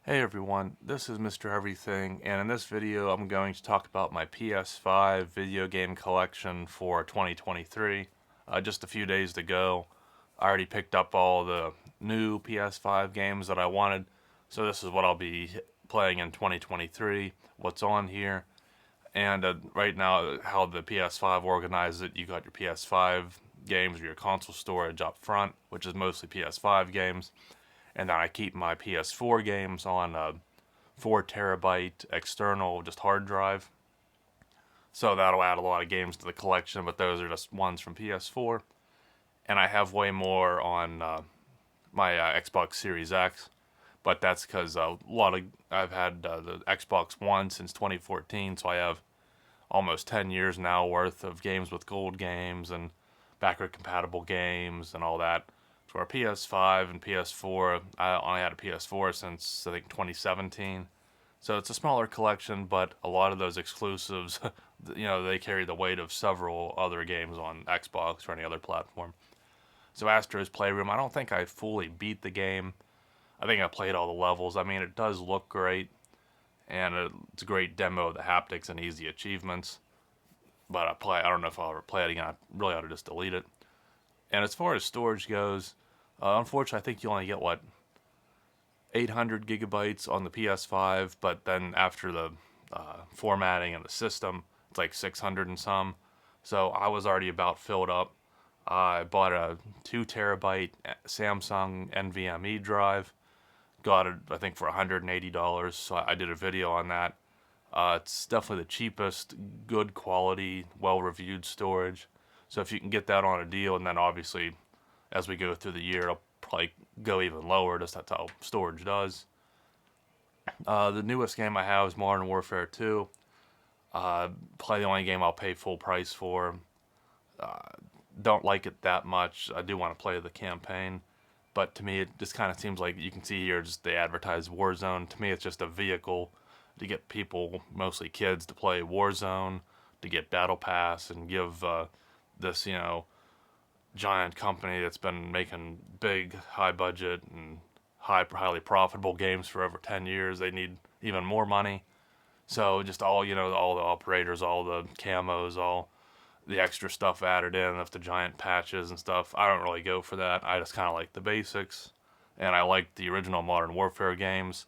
Hey everyone, this is Mr. Everything, and in this video I'm going to talk about my PS5 video game collection for 2023. Just a few days to go. I already picked up all the new PS5 games that I wanted, so this is what I'll be playing in 2023, what's on here. And right now, how the PS5 organizes it, you got your PS5 games or your console storage up front, which is mostly PS5 games, and then I keep my PS4 games on a 4 terabyte external just hard drive. So that'll add a lot of games to the collection, but those are just ones from PS4. And I have way more on my Xbox Series X, but that's because I've had the Xbox One since 2014, so I have almost 10 years now worth of games with gold games and backward compatible games and all that. So our PS5 and PS4, I only had a PS4 since I think 2017. So it's a smaller collection, but a lot of those exclusives, they carry the weight of several other games on Xbox or any other platform. So Astro's Playroom, I don't think I fully beat the game. I think I played all the levels. I mean, it does look great, and it's a great demo of the haptics and easy achievements. But I don't know if I'll ever play it again. I really ought to just delete it. And as far as storage goes, unfortunately, I think you only get 800 gigabytes on the PS5, but then after the formatting and the system, it's like 600 and some. So I was already about filled up. I bought a 2 terabyte Samsung NVMe drive. Got it, I think, for $180. So I did a video on that. It's definitely the cheapest, good quality, well reviewed storage. So if you can get that on a deal, and then obviously as we go through the year, it'll probably go even lower. Just that's how storage does. The newest game I have is Modern Warfare 2. Probably the only game I'll pay full price for. Don't like it that much. I do want to play the campaign, but to me it just kind of seems like you can see here just they advertise Warzone. To me it's just a vehicle to get people, mostly kids, to play Warzone, to get Battle Pass and give this giant company that's been making big, high budget and highly profitable games for over 10 years. They need even more money. So just all the operators, all the camos, all the extra stuff added in, with the giant patches and stuff. I don't really go for that. I just kind of like the basics, and I like the original Modern Warfare games.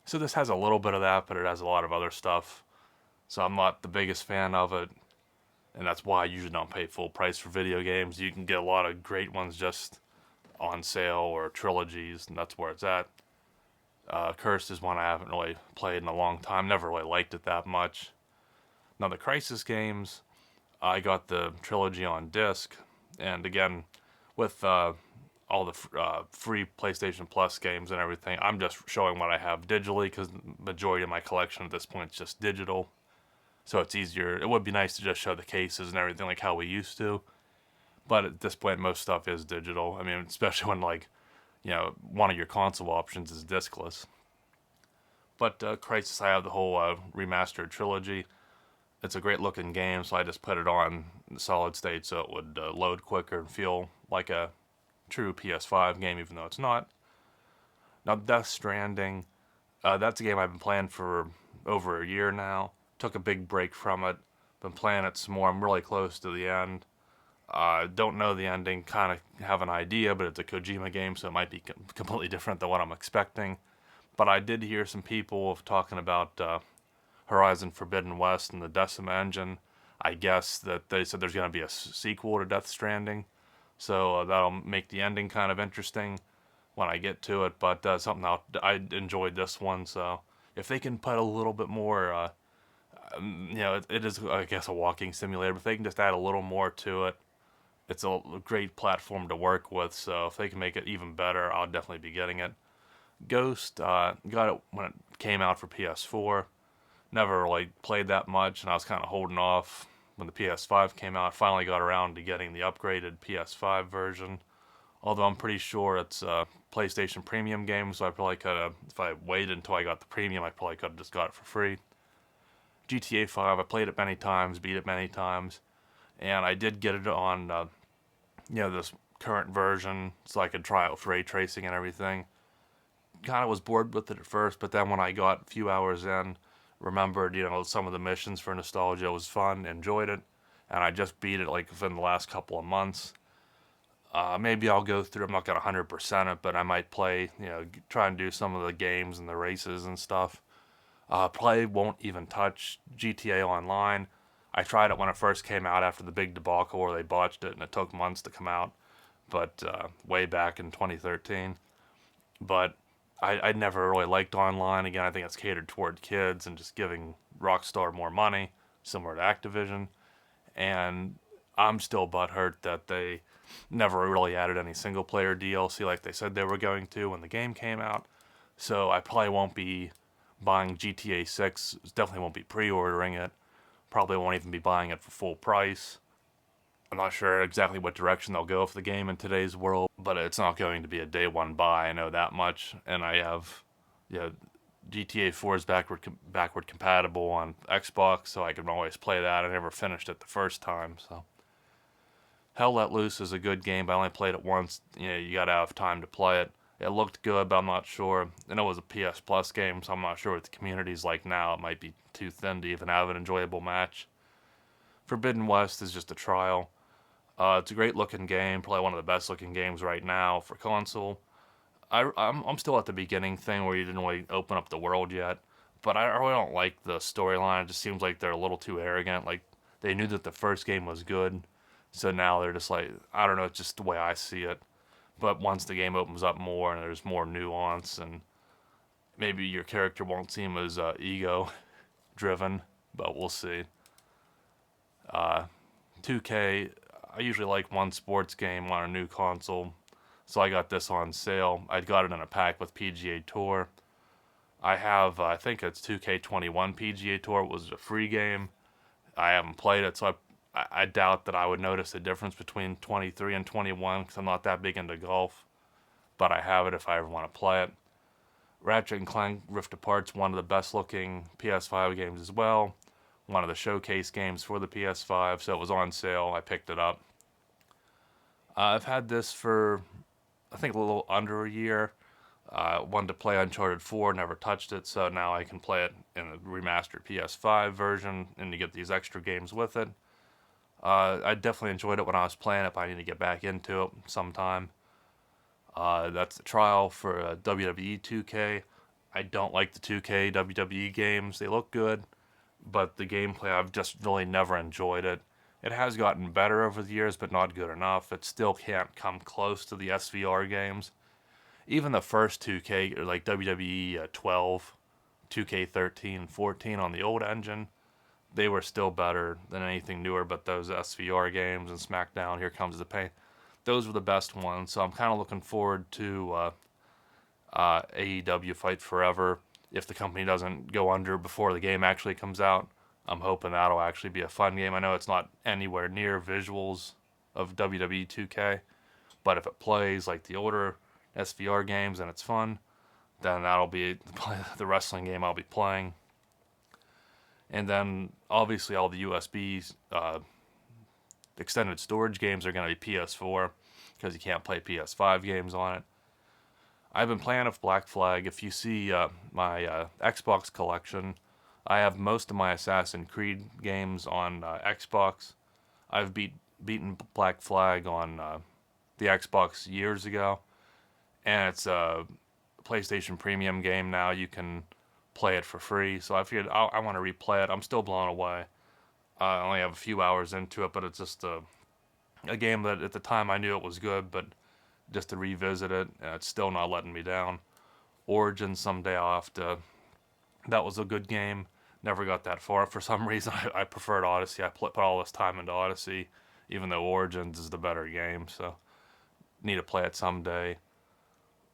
So this has a little bit of that, but it has a lot of other stuff. So I'm not the biggest fan of it, and that's why I usually don't pay full price for video games. You can get a lot of great ones just on sale or trilogies, and that's where it's at. Cursed is one I haven't really played in a long time. Never really liked it that much. Now the Crisis games, I got the trilogy on disc, and again, with all the free PlayStation Plus games and everything, I'm just showing what I have digitally because the majority of my collection at this point is just digital. So it's easier. It would be nice to just show the cases and everything like how we used to, but at this point, most stuff is digital. I mean, especially when one of your console options is discless. But Crisis, I have the whole remastered trilogy. It's a great looking game, so I just put it on solid state so it would load quicker and feel like a true PS5 game, even though it's not. Now, Death Stranding, that's a game I've been playing for over a year now. Took a big break from it. Been playing it some more. I'm really close to the end. Don't know the ending, kind of have an idea, but it's a Kojima game, so it might be completely different than what I'm expecting. But I did hear some people talking about Horizon Forbidden West and the Decima engine. I guess that they said there's going to be a sequel to Death Stranding, so that'll make the ending kind of interesting when I get to it. But something I enjoyed this one, so if they can put a little bit more, it is, I guess, a walking simulator, but if they can just add a little more to it, it's a great platform to work with. So if they can make it even better, I'll definitely be getting it. Ghost, got it when it came out for PS4. Never really played that much, and I was kind of holding off when the PS5 came out. Finally got around to getting the upgraded PS5 version. Although I'm pretty sure it's a PlayStation Premium game, so I probably could have, if I waited until I got the premium, I probably could have just got it for free. GTA 5, I played it many times, beat it many times, and I did get it on, this current version, so I could try it with ray tracing and everything. kind of was bored with it at first, but then when I got a few hours in, remembered, some of the missions for nostalgia was fun, enjoyed it, and I just beat it like within the last couple of months. Maybe I'll go through. I'm not gonna 100% it, but I might play. Try and do some of the games and the races and stuff. Probably won't even touch GTA Online. I tried it when it first came out after the big debacle where they botched it and it took months to come out, but way back in 2013. But I never really liked online. Again, I think it's catered toward kids and just giving Rockstar more money, similar to Activision. And I'm still butthurt that they never really added any single player DLC like they said they were going to when the game came out. So I probably won't be buying GTA 6. Definitely won't be pre ordering it. Probably won't even be buying it for full price. I'm not sure exactly what direction they'll go for the game in today's world, but it's not going to be a day one buy. I know that much, and I have, GTA 4 is backward compatible on Xbox, so I can always play that. I never finished it the first time, so Hell Let Loose is a good game, but I only played it once. You gotta have time to play it. It looked good, but I'm not sure. I know it was a PS Plus game, so I'm not sure what the community's like now. It might be too thin to even have an enjoyable match. Forbidden West is just a trial. It's a great looking game, probably one of the best looking games right now for console. I'm still at the beginning thing where you didn't really open up the world yet, but I really don't like the storyline. It just seems like they're a little too arrogant. Like they knew that the first game was good, so now they're just like, I don't know, it's just the way I see it. But once the game opens up more and there's more nuance and maybe your character won't seem as ego driven, but we'll see. Uh, 2K, I usually like one sports game on a new console, so I got this on sale. I got it in a pack with PGA Tour. I have, I think it's 2K21 PGA Tour. It was a free game. I haven't played it, so I doubt that I would notice the difference between 23 and 21 because I'm not that big into golf. But I have it if I ever want to play it. Ratchet and Clank Rift Apart's one of the best looking PS5 games as well. One of the showcase games for the PS5, so it was on sale. I picked it up. I've had this for, I think, a little under a year. Wanted to play Uncharted 4, never touched it, so now I can play it in the remastered PS5 version and you get these extra games with it. I definitely enjoyed it when I was playing it, but I need to get back into it sometime. That's the trial for WWE 2K. I don't like the 2K WWE games. They look good, but the gameplay, I've just really never enjoyed it. It has gotten better over the years, but not good enough. It still can't come close to the SVR games. Even the first 2K, or like WWE 12, 2K13, 14 on the old engine, they were still better than anything newer but those SVR games and SmackDown, Here Comes the Pain. Those were the best ones, so I'm kind of looking forward to AEW Fight Forever. If the company doesn't go under before the game actually comes out, I'm hoping that'll actually be a fun game. I know it's not anywhere near visuals of WWE 2K, but if it plays like the older SVR games and it's fun, then that'll be the wrestling game I'll be playing. And then obviously all the USB extended storage games are going to be PS4 because you can't play PS5 games on it. I've been playing with Black Flag. If you see my Xbox collection, I have most of my Assassin's Creed games on Xbox. I've beaten Black Flag on the Xbox years ago, and it's a PlayStation Premium game now. You can play it for free, so I figured I want to replay it. I'm still blown away. I only have a few hours into it, but it's just a game that at the time I knew it was good, but just to revisit it, it's still not letting me down. Origin, someday I'll have to. That was a good game. Never got that far for some reason. I preferred Odyssey. I put all this time into Odyssey, even though Origins is the better game. So need to play it someday.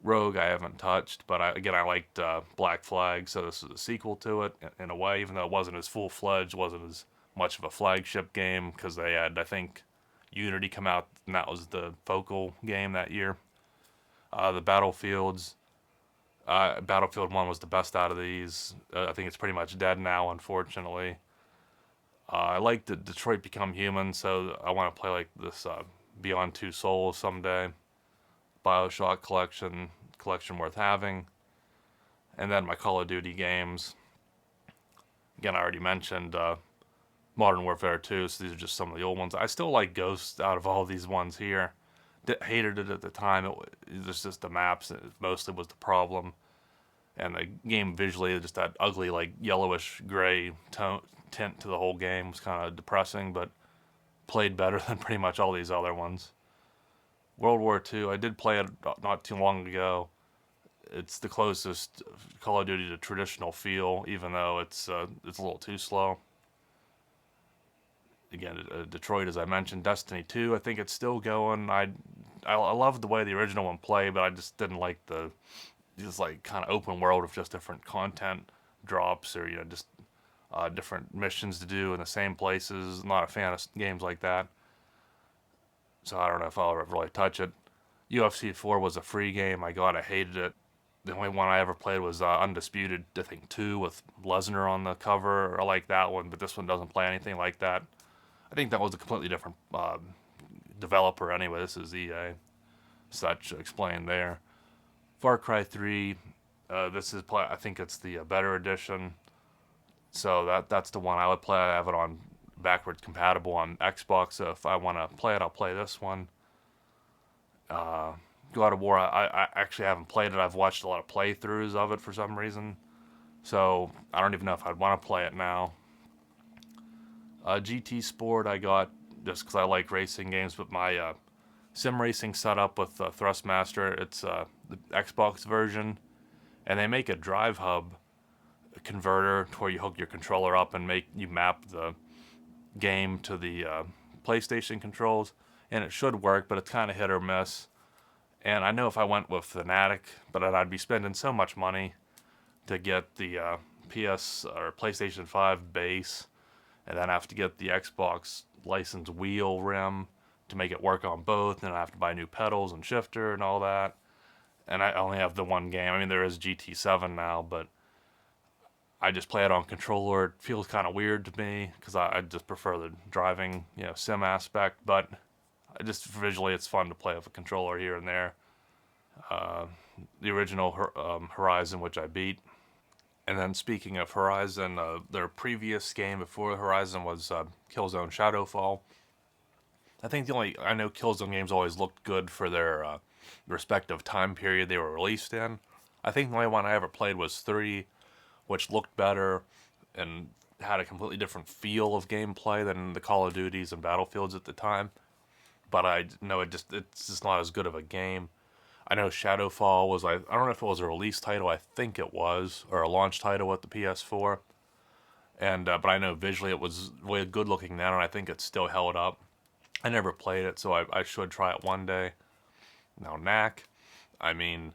Rogue I haven't touched, but I liked Black Flag, so this is a sequel to it in a way, even though it wasn't as full-fledged, wasn't as much of a flagship game, because they had, I think, Unity come out, and that was the focal game that year. The Battlefields, Battlefield 1 was the best out of these. I think it's pretty much dead now, unfortunately. I like the Detroit Become Human, so I want to play like this Beyond Two Souls someday. BioShock collection worth having. And then my Call of Duty games. Again, I already mentioned Modern Warfare 2, so these are just some of the old ones. I still like Ghost out of all these ones here. Hated it at the time. It was just the maps. It mostly was the problem. And the game visually, just that ugly, like yellowish gray tint to the whole game was kind of depressing, but played better than pretty much all these other ones. World War II, I did play it not too long ago. It's the closest Call of Duty to traditional feel, even though it's a little too slow. Again, Detroit, as I mentioned, Destiny 2, I think it's still going. I loved the way the original one played, but I just didn't like the just like kind of open world of just different content drops, or just different missions to do in the same places. I'm not a fan of games like that, so I don't know if I'll ever really touch it. UFC 4 was a free game. I hated it. The only one I ever played was Undisputed, I think 2 with Lesnar on the cover. I like that one, but this one doesn't play anything like that. I think that was a completely different developer anyway. This is EA. Such explained there. Far Cry 3, I think it's the better edition. So that's the one I would play. I have it on backwards compatible on Xbox. So if I want to play it, I'll play this one. God of War, I actually haven't played it. I've watched a lot of playthroughs of it for some reason. So I don't even know if I'd want to play it now. GT Sport I got just because I like racing games, but my sim racing setup with Thrustmaster, it's the Xbox version, and they make a drive hub converter to where you hook your controller up and you map the game to the PlayStation controls, and it should work, but it's kind of hit or miss. And I know if I went with Fnatic, but I'd be spending so much money to get the PS or PlayStation 5 base, and then I have to get the Xbox licensed wheel rim to make it work on both, and I have to buy new pedals and shifter and all that. And I only have the one game. I mean, there is GT7 now, but I just play it on controller. It feels kind of weird to me because I just prefer the driving, sim aspect. But just visually, it's fun to play with a controller here and there. The original Horizon, which I beat. And then speaking of Horizon, their previous game before Horizon was Killzone Shadowfall. I know Killzone games always looked good for their respective time period they were released in. I think the only one I ever played was 3, which looked better and had a completely different feel of gameplay than the Call of Duties and Battlefields at the time. But I know it's just not as good of a game. I know Shadowfall was, I don't know if it was a release title, I think it was, or a launch title with the PS4. And but I know visually it was really good looking then, and I think it still held up. I never played it, so I should try it one day. Now, Knack, I mean,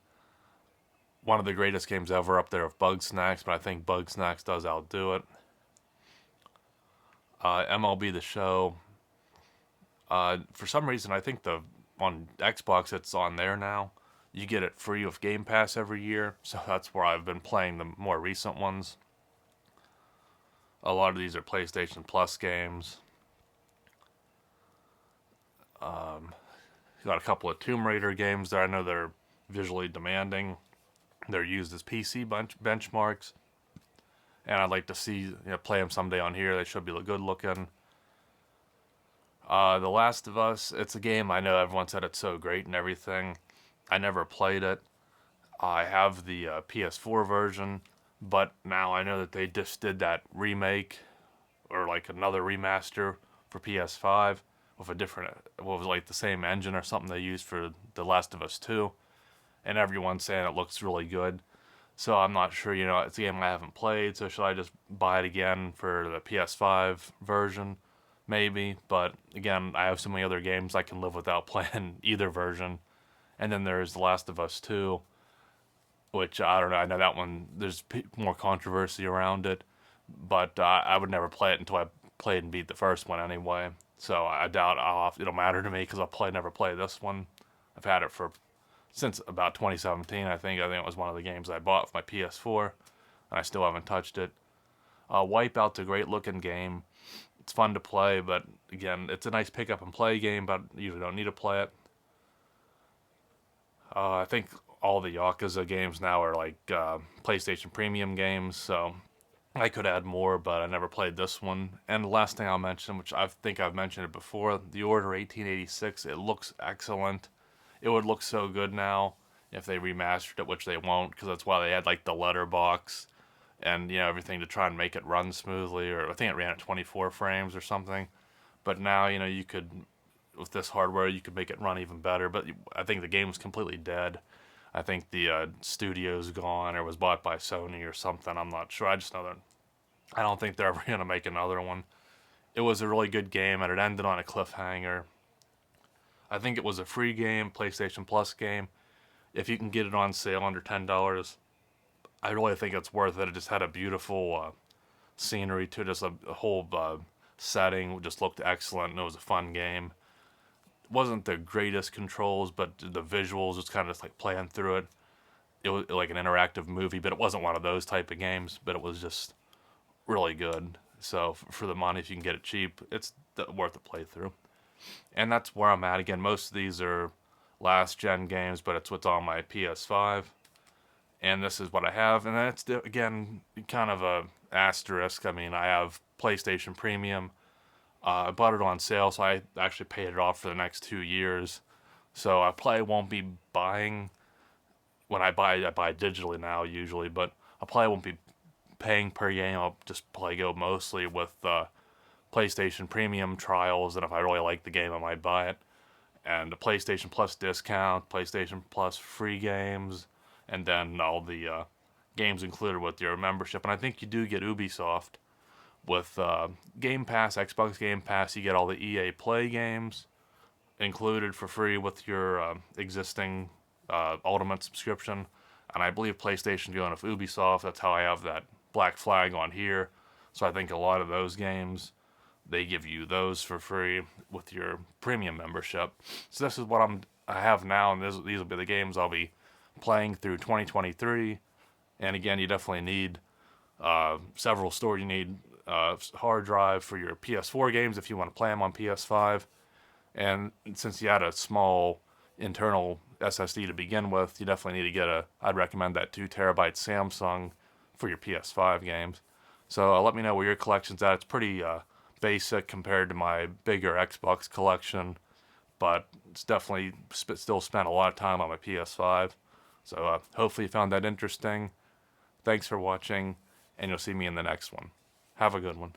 one of the greatest games ever up there with Bugsnax, but I think Bugsnax does outdo it. MLB The Show, for some reason, I think on Xbox it's on there now. You get it free with Game Pass every year, so that's where I've been playing the more recent ones. A lot of these are PlayStation Plus games. Got a couple of Tomb Raider games that I know they're visually demanding. They're used as PC benchmarks, and I'd like to see play them someday on here. They should be good looking. The Last of Us, it's a game I know everyone said it's so great and everything. I never played it. I have the PS4 version, but now I know that they just did that remake or like another remaster for PS5 with a different, what was like the same engine or something they used for The Last of Us 2, and everyone's saying it looks really good. So I'm not sure, it's a game I haven't played, so should I just buy it again for the PS5 version? Maybe, but again, I have so many other games I can live without playing either version. And then there's The Last of Us 2, which I don't know, I know that one, there's more controversy around it, but I would never play it until I played and beat the first one anyway. So I doubt it'll matter to me because never play this one. I've had it since about 2017, I think. I think it was one of the games I bought for my PS4, and I still haven't touched it. Wipeout's a great looking game. It's fun to play, but again, it's a nice pick up and play game, but you don't need to play it. I think all the Yakuza games now are like PlayStation Premium games, so I could add more, but I never played this one. And the last thing I'll mention, which I think I've mentioned it before, the Order 1886. It looks excellent. It would look so good now if they remastered it, which they won't, because that's why they had like the letterbox and everything to try and make it run smoothly. Or I think it ran at 24 frames or something. But now you could, with this hardware, you could make it run even better. But I think the game was completely dead. I think the studio's gone or was bought by Sony or something. I'm not sure. I just know that I don't think they're ever going to make another one. It was a really good game and it ended on a cliffhanger. I think it was a free game, PlayStation Plus game. If you can get it on sale under $10, I really think it's worth it. It just had a beautiful scenery to it, just a whole setting. Just looked excellent and it was a fun game. It wasn't the greatest controls, but the visuals was kind of just like playing through it. It was like an interactive movie, but it wasn't one of those type of games. But it was just really good. So for the money, if you can get it cheap, it's worth a playthrough. And that's where I'm at. Again, most of these are last gen games, but it's what's on my PS5. And this is what I have. And that's, again, kind of a asterisk. I mean, I have PlayStation Premium. I bought it on sale, so I actually paid it off for the next 2 years. So I probably won't be buying, when I buy digitally now usually, but I probably won't be paying per game. I'll just probably go mostly with PlayStation Premium trials, and if I really like the game, I might buy it. And the PlayStation Plus discount, PlayStation Plus free games, and then all the games included with your membership. And I think you do get Ubisoft with Game Pass, Xbox Game Pass. You get all the EA Play games included for free with your existing Ultimate subscription. And I believe PlayStation doing with Ubisoft. That's how I have that Black Flag on here. So I think a lot of those games, they give you those for free with your premium membership. So this is what I have now, and these will be the games I'll be playing through 2023. And again, you definitely need several storage. You need hard drive for your PS4 games if you want to play them on PS5. And since you had a small internal SSD to begin with, you definitely need to get I'd recommend that 2 terabyte Samsung for your PS5 games. So let me know where your collection's at. It's pretty basic compared to my bigger Xbox collection, but it's definitely still spent a lot of time on my PS5. So hopefully you found that interesting. Thanks for watching, and you'll see me in the next one. Have a good one.